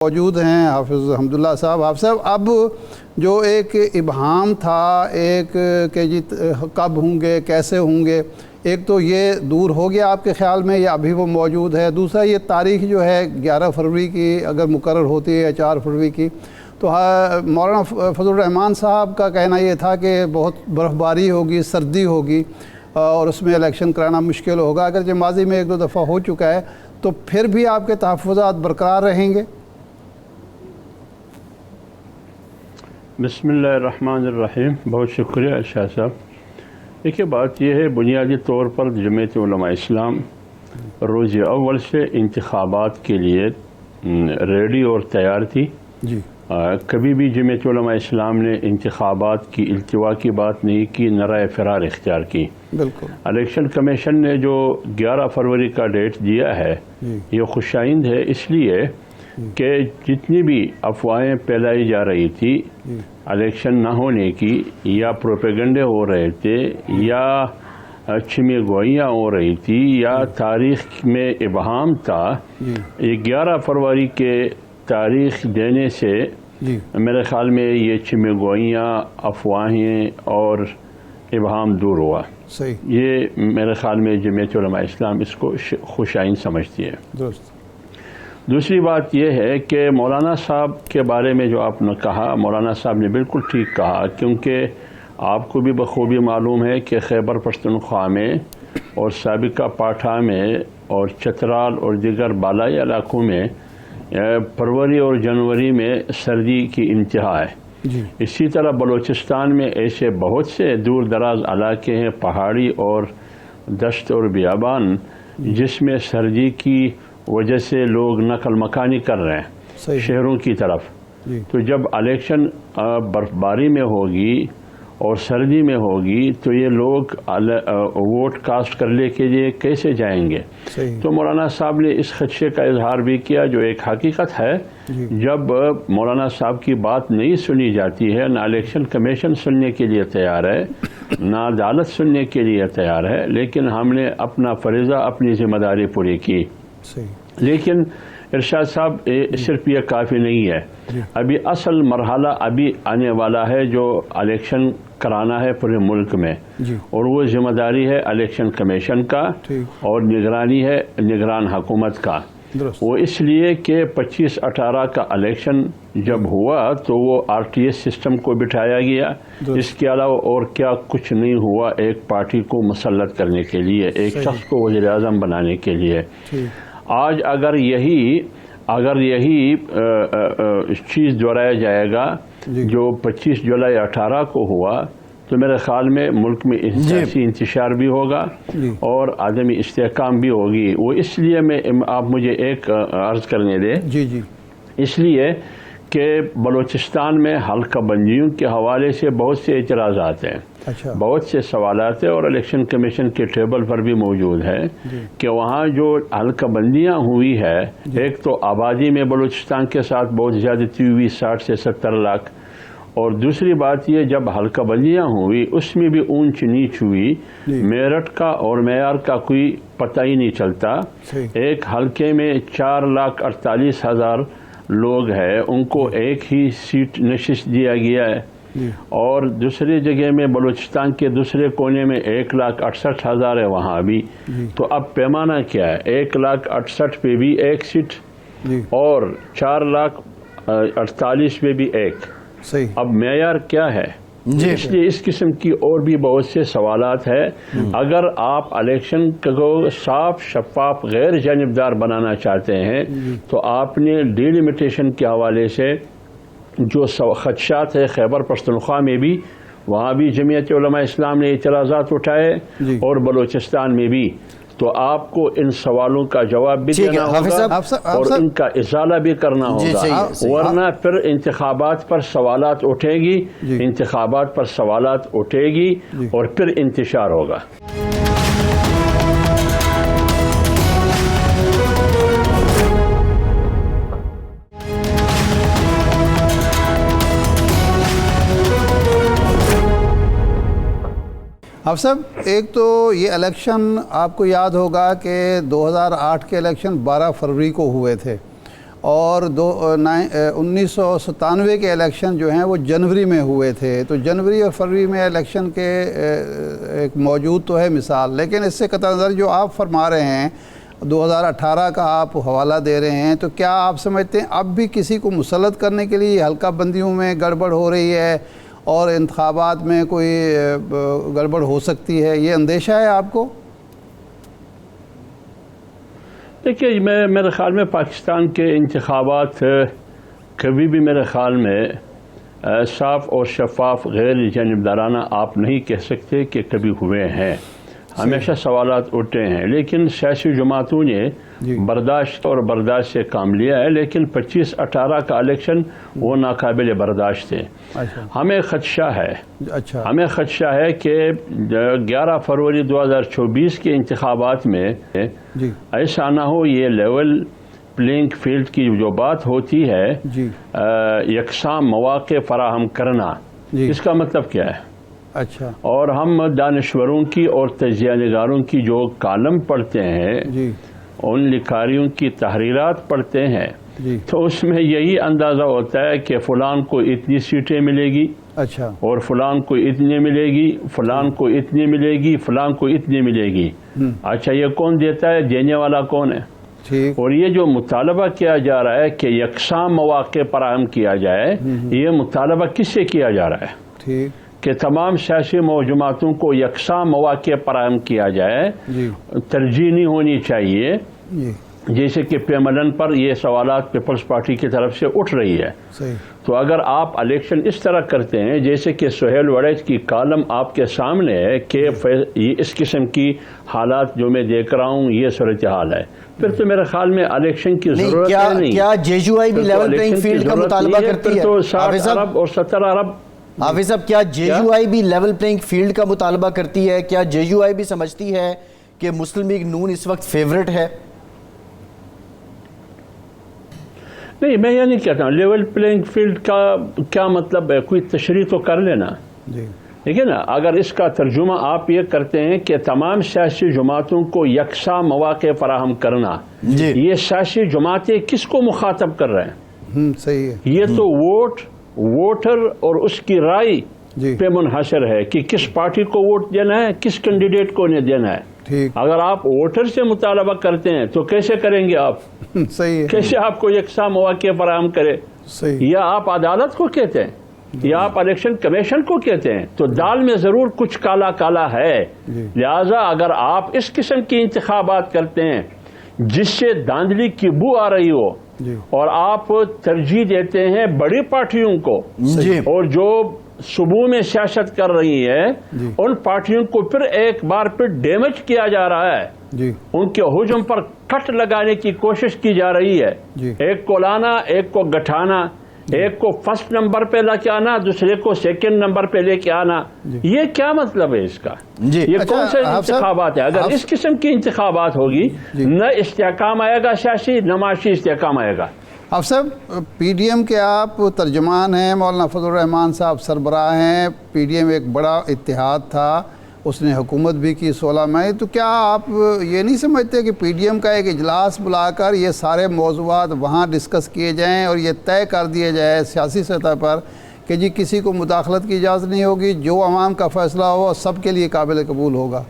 موجود ہیں حافظ حمداللہ صاحب۔ حافظ صاحب، اب جو ایک ابہام تھا ایک کہ جی کب ہوں گے کیسے ہوں گے، ایک تو یہ دور ہو گیا آپ کے خیال میں یا ابھی وہ موجود ہے؟ دوسرا یہ تاریخ جو ہے 11 فروری کی اگر مقرر ہوتی ہے یا 4 فروری کی، تو مولانا فضل الرحمان صاحب کا کہنا یہ تھا کہ بہت برف باری ہوگی، سردی ہوگی اور اس میں الیکشن کرانا مشکل ہوگا۔ اگرچہ ماضی میں 1-2 دفعہ ہو چکا ہے، تو پھر بھی آپ کے تحفظات برقرار رہیں گے؟ بسم اللہ الرحمن الرحیم۔ بہت شکریہ شاہ صاحب۔ دیکھیے، بات یہ ہے بنیادی طور پر جمعیت علماء اسلام روز اول سے انتخابات کے لیے ریڈی اور تیار تھی۔ جی، کبھی بھی جمعیت علماء اسلام نے انتخابات کی التوا کی بات نہیں کی، نہ رائے فرار اختیار کی۔ بالکل۔ الیکشن کمیشن نے جو 11 فروری کا ڈیٹ دیا ہے یہ خوش آئند ہے، اس لیے کہ جتنی بھی افواہیں پھیلائی جا رہی تھی الیکشن نہ ہونے کی، یا پروپیگنڈے ہو رہے تھے، یا چھمی گوئیاں ہو رہی تھی، یا تاریخ میں ابہام تھا، یہ 11 فروری کے تاریخ دینے سے میرے خیال میں یہ چھمی گوئیاں، افواہیں اور ابہام دور ہوا۔ صحیح۔ یہ میرے خیال میں جمعیت علماء اسلام اس کو خوش آئند سمجھتی ہے۔ درست۔ دوسری بات یہ ہے کہ مولانا صاحب کے بارے میں جو آپ نے کہا، مولانا صاحب نے بالکل ٹھیک کہا، کیونکہ آپ کو بھی بخوبی معلوم ہے کہ خیبر پختونخوا میں اور سابقہ پاٹھا میں اور چترال اور دیگر بالائی علاقوں میں فروری اور جنوری میں سردی کی انتہا ہے۔ اسی طرح بلوچستان میں ایسے بہت سے دور دراز علاقے ہیں، پہاڑی اور دشت اور بیابان، جس میں سردی کی وجہ سے لوگ نقل مکانی کر رہے ہیں شہروں کی طرف۔ تو جب الیکشن برف باری میں ہوگی اور سردی میں ہوگی تو یہ لوگ ووٹ کاسٹ کرنے کے لیے کیسے جائیں گے؟ تو مولانا صاحب نے اس خدشے کا اظہار بھی کیا، جو ایک حقیقت ہے۔ جب مولانا صاحب کی بات نہیں سنی جاتی ہے، نہ الیکشن کمیشن سننے کے لیے تیار ہے، نہ عدالت سننے کے لیے تیار ہے، لیکن ہم نے اپنا فریضہ، اپنی ذمہ داری پوری کی۔ لیکن ارشاد صاحب، صرف یہ کافی نہیں ہے، ابھی اصل مرحلہ ابھی آنے والا ہے جو الیکشن کرانا ہے پورے ملک میں، اور وہ ذمہ داری ہے الیکشن کمیشن کا اور نگرانی ہے نگران حکومت کا۔ وہ اس لیے کہ 25-18 کا الیکشن جب ہوا تو وہ RTS سسٹم کو بٹھایا گیا، اس کے علاوہ اور کیا کچھ نہیں ہوا ایک پارٹی کو مسلط کرنے کے لیے، ایک شخص کو وزیر اعظم بنانے کے لیے۔ آج اگر یہی چیز دہرایا جائے گا جو 25 جولائی 18 کو ہوا، تو میرے خیال میں ملک میں سیاسی انتشار بھی ہوگا اور عدمی استحکام بھی ہوگی۔ وہ اس لیے آپ مجھے ایک عرض کرنے دیں، اس لیے کہ بلوچستان میں حلقہ بندیوں کے حوالے سے بہت سے اعتراضات ہیں، بہت سے سوالات ہیں، اور الیکشن کمیشن کے ٹیبل پر بھی موجود ہے کہ وہاں جو حلقہ بندیاں ہوئی ہے، ایک تو آبادی میں بلوچستان کے ساتھ بہت زیادتی ہوئی، 60 سے 70 لاکھ، اور دوسری بات یہ جب حلقہ بندیاں ہوئی اس میں بھی اونچ نیچ ہوئی، میرٹ کا اور معیار کا کوئی پتہ ہی نہیں چلتا۔ ایک حلقے میں 4,48,000 لوگ ہیں، ان کو ایک ہی سیٹ نشست دیا گیا ہے، اور دوسری جگہ میں بلوچستان کے دوسرے کونے میں 1,68,000 ہے، وہاں بھی۔ تو اب پیمانہ کیا ہے؟ 1,68,000 پہ بھی ایک سیٹ اور 4,48,000 پہ بھی ایک۔ اب معیار کیا ہے؟ اس لیے اس قسم کی اور بھی بہت سے سوالات ہیں۔ اگر آپ الیکشن کو صاف، شفاف، غیر جانبدار بنانا چاہتے ہیں تو آپ نے ڈیلیمیٹیشن کے حوالے سے جو خدشات ہے، خیبر پختونخوا میں بھی، وہاں بھی جمعیت علماء اسلام نے اعتراضات اٹھائے، اور بلوچستان میں بھی، تو آپ کو ان سوالوں کا جواب بھی دینا ہوگا اور ان کا ازالہ بھی کرنا ہوگا، ورنہ پھر انتخابات پر سوالات اٹھے گی، انتخابات پر سوالات اٹھے گی اور پھر انتشار ہوگا۔ حافظ صاحب، ایک تو یہ الیکشن آپ کو یاد ہوگا کہ 2008 کے الیکشن 12 فروری کو ہوئے تھے، اور 1997 کے الیکشن جو ہیں وہ جنوری میں ہوئے تھے، تو جنوری اور فروری میں الیکشن کے ایک موجود تو ہے مثال، لیکن اس سے قطع نظر جو آپ فرما رہے ہیں 2018 کا آپ حوالہ دے رہے ہیں، تو کیا آپ سمجھتے ہیں اب بھی کسی کو مسلط کرنے کے لیے حلقہ بندیوں میں گڑبڑ ہو رہی ہے اور انتخابات میں کوئی گڑبڑ ہو سکتی ہے، یہ اندیشہ ہے آپ کو؟ دیکھیے، میرے خیال میں پاکستان کے انتخابات کبھی بھی میرے خیال میں صاف اور شفاف غیر جانبدارانہ آپ نہیں کہہ سکتے کہ کبھی ہوئے ہیں، ہمیشہ سوالات اٹھتے ہیں، لیکن سیاسی جماعتوں نے برداشت سے کام لیا ہے، لیکن 25-18 کا الیکشن وہ ناقابل برداشت ہے۔ ہمیں خدشہ ہے کہ 11 فروری 2024 کے انتخابات میں ایسا نہ ہو، یہ لیول پلینگ فیلڈ کی جو بات ہوتی ہے، یکساں مواقع فراہم کرنا، اس کا مطلب کیا ہے؟ اور ہم دانشوروں کی اور تجزیہ نگاروں کی جو کالم پڑھتے ہیں، ان لکھاریوں کی تحریرات پڑھتے ہیں، تو اس میں یہی اندازہ ہوتا ہے کہ فلان کو اتنی سیٹیں ملے گی، اور فلان کو اتنی ملے گی، فلان کو اتنی ملے گی، فلان کو اتنی ملے گی۔ اچھا، یہ کون دیتا ہے؟ دینے والا کون ہے؟ اور یہ جو مطالبہ کیا جا رہا ہے کہ یکساں مواقع فراہم کیا جائے، یہ مطالبہ کس سے کیا جا رہا ہے؟ کہ تمام سیاسی جماعتوں کو یکساں مواقع فراہم کیا جائے، ترجیح نہیں ہونی چاہیے، جیسے کہ پیملن پر یہ سوالات پیپلز پارٹی کی طرف سے اٹھ رہی ہے۔ تو اگر آپ الیکشن اس طرح کرتے ہیں جیسے کہ سہیل وڑیچ کی کالم آپ کے سامنے ہے کہ اس قسم کی حالات جو میں دیکھ رہا ہوں، یہ صورتحال ہے، پھر تو میرے خیال میں الیکشن کی ضرورت نہیں۔ کیا جے یو آئی بھی لیول پلینگ فیلڈ کا مطالبہ کرتی ہے؟ تو 60 ارب اور 70 ارب حافظ صاحب، کیا جے یو آئی بھی لیول پلینگ فیلڈ کا مطالبہ کرتی ہے؟ کیا جے یو آئی بھی سمجھتی ہے کہ مسلم لیگ نون اس وقت فیورٹ ہے؟ نہیں، میں یہ نہیں کہتا ہوں۔ لیول پلینگ فیلڈ کا کیا مطلب ہے؟ کوئی تشریح تو کر لینا، ٹھیک ہے نا؟ اگر اس کا ترجمہ آپ یہ کرتے ہیں کہ تمام سیاسی جماعتوں کو یکساں مواقع فراہم کرنا، یہ سیاسی جماعتیں کس کو مخاطب کر رہے ہیں؟ صحیح ہے، یہ تو ووٹر اور اس کی رائے پہ منحصر ہے کہ کس پارٹی کو ووٹ دینا ہے، کس کینڈیڈیٹ کو نہیں دینا ہے۔ اگر آپ ووٹر سے مطالبہ کرتے ہیں تو کیسے کریں گے آپ؟ کیسے آپ کو یکساں مواقع فراہم کرے؟ یا آپ عدالت کو کہتے ہیں یا آپ الیکشن کمیشن کو کہتے ہیں؟ تو دال میں ضرور کچھ کالا کالا ہے۔ لہذا اگر آپ اس قسم کی انتخابات کرتے ہیں جس سے دھاندلی کی بو آ رہی ہو، اور آپ ترجیح دیتے ہیں بڑی پارٹیوں کو، اور جو صوبوں میں سیاست کر رہی ہے ان پارٹیوں کو پھر ایک بار پھر ڈیمیج کیا جا رہا ہے، ان کے ہجوم پر کٹ لگانے کی کوشش کی جا رہی ہے، ایک کو لانا، ایک کو گٹھانا، ایک کو فرسٹ نمبر پہ لے کے آنا، دوسرے کو سیکنڈ نمبر پہ لے کے آنا۔ یہ کیا مطلب ہے اس کا؟ یہ کون سے انتخابات ہے؟ اگر اس قسم کی انتخابات ہوگی، نہ استحکام آئے گا سیاسی، نہ معاشی استحکام آئے گا۔ آپ صاحب پی ڈی ایم کے آپ ترجمان ہیں، مولانا فضل الرحمان صاحب سربراہ ہیں، پی ڈی ایم ایک بڑا اتحاد تھا، اس نے حکومت بھی کی 16 مئی، تو کیا آپ یہ نہیں سمجھتے کہ پی ڈی ایم کا ایک اجلاس بلا کر یہ سارے موضوعات وہاں ڈسکس کیے جائیں اور یہ طے کر دیے جائے سیاسی سطح پر کہ جی کسی کو مداخلت کی اجازت نہیں ہوگی، جو عوام کا فیصلہ ہو سب کے لیے قابل قبول ہوگا؟